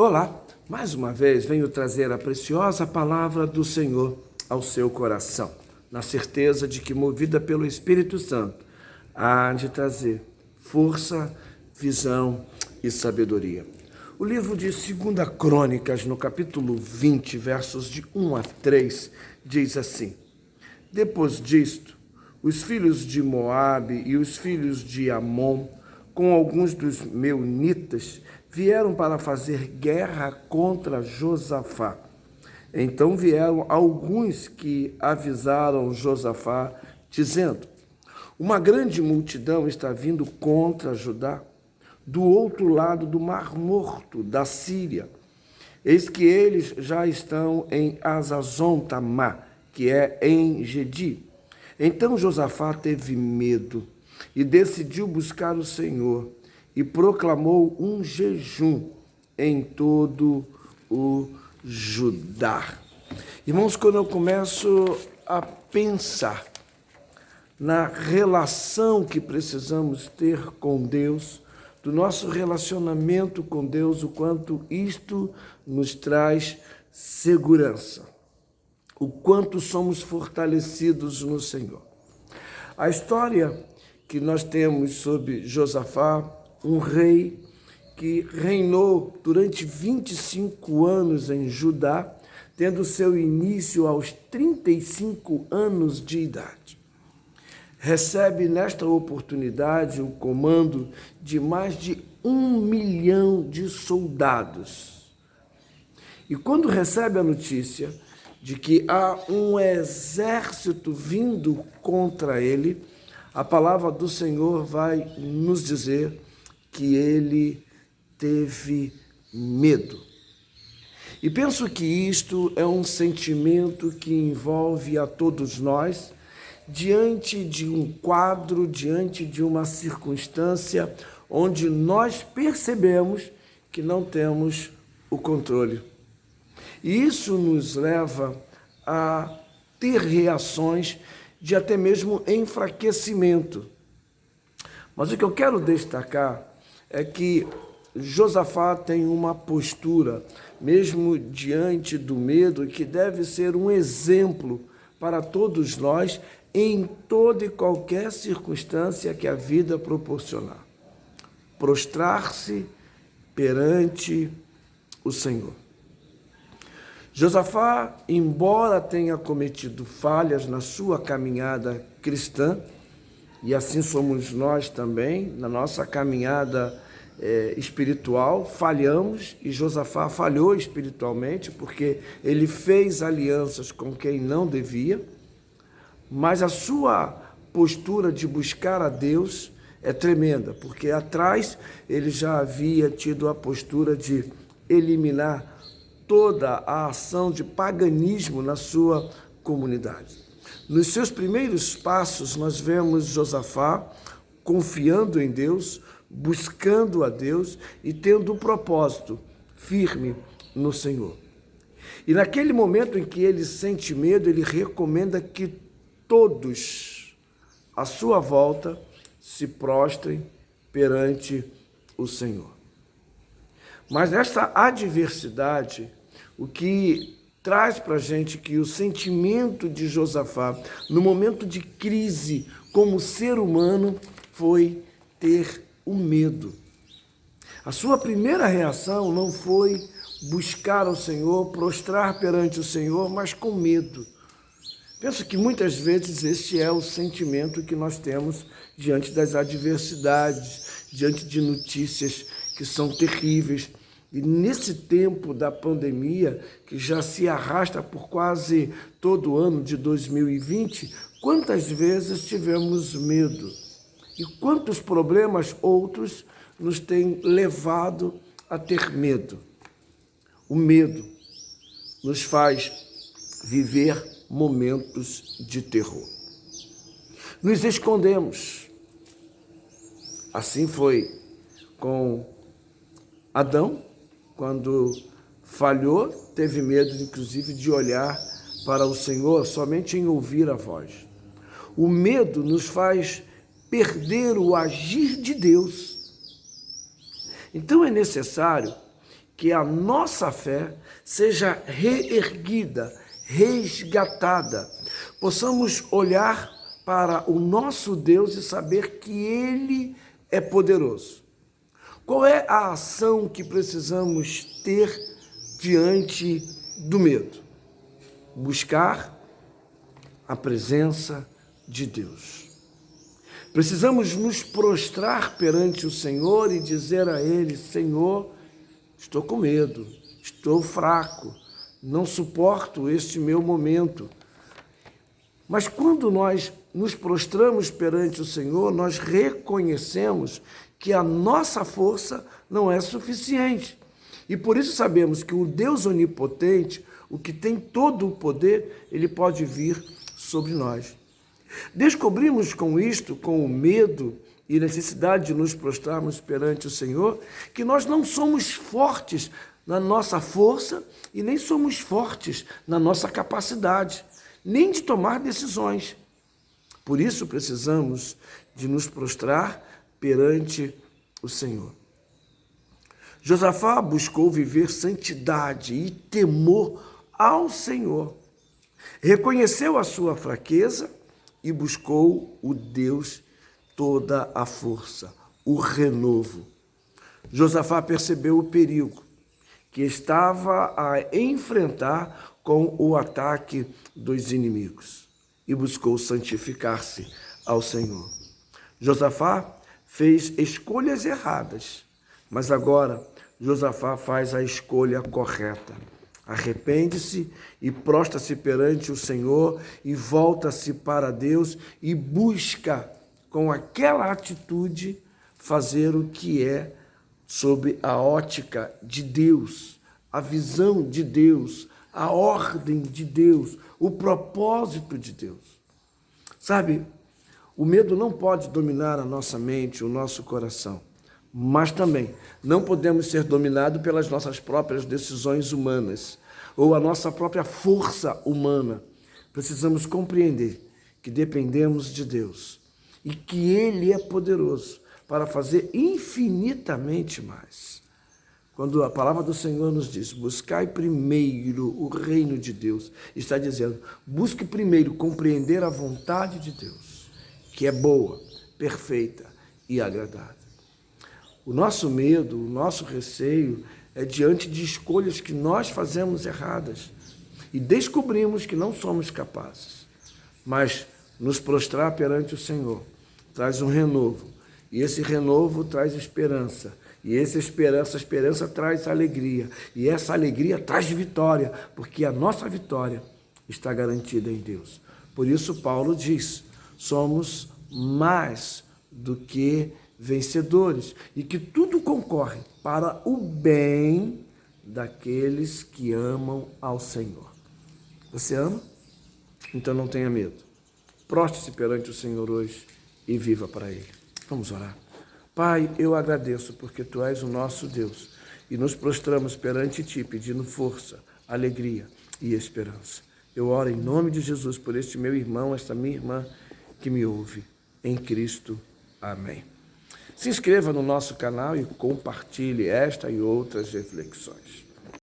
Olá, mais uma vez venho trazer a preciosa palavra do Senhor ao seu coração, na certeza de que, movida pelo Espírito Santo, há de trazer força, visão e sabedoria. O livro de 2 Crônicas, no capítulo 20, versos de 1 a 3, diz assim: Depois disto, os filhos de Moabe e os filhos de Amon, com alguns dos meunitas, vieram para fazer guerra contra Josafá. Então vieram alguns que avisaram Josafá, dizendo: Uma grande multidão está vindo contra Judá, do outro lado do Mar Morto, da Síria. Eis que eles já estão em Hazazon-Tamá, que é em Gedi. Então Josafá teve medo e decidiu buscar o Senhor e proclamou um jejum em todo o Judá. Irmãos, quando eu começo a pensar na relação que precisamos ter com Deus, do nosso relacionamento com Deus, o quanto isto nos traz segurança, o quanto somos fortalecidos no Senhor. A história que nós temos sobre Josafá, um rei que reinou durante 25 anos em Judá, tendo seu início aos 35 anos de idade. Recebe nesta oportunidade o comando de mais de 1 milhão de soldados. E quando recebe a notícia de que há um exército vindo contra ele, a palavra do Senhor vai nos dizer que ele teve medo. E penso que isto é um sentimento que envolve a todos nós, diante de um quadro, diante de uma circunstância onde nós percebemos que não temos o controle. E isso nos leva a ter reações de até mesmo enfraquecimento. Mas o que eu quero destacar é que Josafá tem uma postura, mesmo diante do medo, que deve ser um exemplo para todos nós em toda e qualquer circunstância que a vida proporcionar. Prostrar-se perante o Senhor. Josafá, embora tenha cometido falhas na sua caminhada cristã, e assim somos nós também, na nossa caminhada espiritual, falhamos, e Josafá falhou espiritualmente, porque ele fez alianças com quem não devia, mas a sua postura de buscar a Deus é tremenda, porque atrás ele já havia tido a postura de eliminar toda a ação de paganismo na sua comunidade. Nos seus primeiros passos, nós vemos Josafá confiando em Deus, buscando a Deus e tendo um propósito firme no Senhor. E naquele momento em que ele sente medo, ele recomenda que todos à sua volta se prostrem perante o Senhor. Mas nesta adversidade, o que traz para a gente que o sentimento de Josafá, no momento de crise como ser humano, foi ter o medo. A sua primeira reação não foi buscar o Senhor, prostrar perante o Senhor, mas com medo. Penso que muitas vezes este é o sentimento que nós temos diante das adversidades, diante de notícias que são terríveis. E nesse tempo da pandemia, que já se arrasta por quase todo o ano de 2020, quantas vezes tivemos medo? E quantos problemas outros nos têm levado a ter medo? O medo nos faz viver momentos de terror. Nos escondemos. Assim foi com Adão, quando falhou, teve medo, inclusive, de olhar para o Senhor somente em ouvir a voz. O medo nos faz perder o agir de Deus. Então é necessário que a nossa fé seja reerguida, resgatada. Possamos olhar para o nosso Deus e saber que Ele é poderoso. Qual é a ação que precisamos ter diante do medo? Buscar a presença de Deus. Precisamos nos prostrar perante o Senhor e dizer a Ele: Senhor, estou com medo, estou fraco, não suporto este meu momento. Mas quando nós nos prostramos perante o Senhor, nós reconhecemos que a nossa força não é suficiente. E por isso sabemos que o Deus onipotente, o que tem todo o poder, ele pode vir sobre nós. Descobrimos com isto, com o medo e necessidade de nos prostrarmos perante o Senhor, que nós não somos fortes na nossa força e nem somos fortes na nossa capacidade, nem de tomar decisões. Por isso precisamos de nos prostrar perante o Senhor. Josafá buscou viver santidade e temor ao Senhor. Reconheceu a sua fraqueza e buscou o Deus toda a força, o renovo. Josafá percebeu o perigo que estava a enfrentar com o ataque dos inimigos e buscou santificar-se ao Senhor. Josafá fez escolhas erradas, mas agora Josafá faz a escolha correta. Arrepende-se e prostra-se perante o Senhor e volta-se para Deus e busca, com aquela atitude, fazer o que é sob a ótica de Deus, a visão de Deus, a ordem de Deus, o propósito de Deus. Sabe, o medo não pode dominar a nossa mente, o nosso coração, mas também não podemos ser dominados pelas nossas próprias decisões humanas ou a nossa própria força humana. Precisamos compreender que dependemos de Deus e que Ele é poderoso para fazer infinitamente mais. Quando a palavra do Senhor nos diz, buscai primeiro o reino de Deus, está dizendo, busque primeiro compreender a vontade de Deus, que é boa, perfeita e agradável. O nosso medo, o nosso receio é diante de escolhas que nós fazemos erradas e descobrimos que não somos capazes. Mas nos prostrar perante o Senhor traz um renovo, e esse renovo traz esperança. E essa esperança traz alegria. E essa alegria traz vitória, porque a nossa vitória está garantida em Deus. Por isso Paulo diz, somos mais do que vencedores. E que tudo concorre para o bem daqueles que amam ao Senhor. Você ama? Então não tenha medo. Prostre-se perante o Senhor hoje e viva para Ele. Vamos orar. Pai, eu agradeço porque Tu és o nosso Deus e nos prostramos perante Ti pedindo força, alegria e esperança. Eu oro em nome de Jesus por este meu irmão, esta minha irmã que me ouve. Em Cristo. Amém. Se inscreva no nosso canal e compartilhe esta e outras reflexões.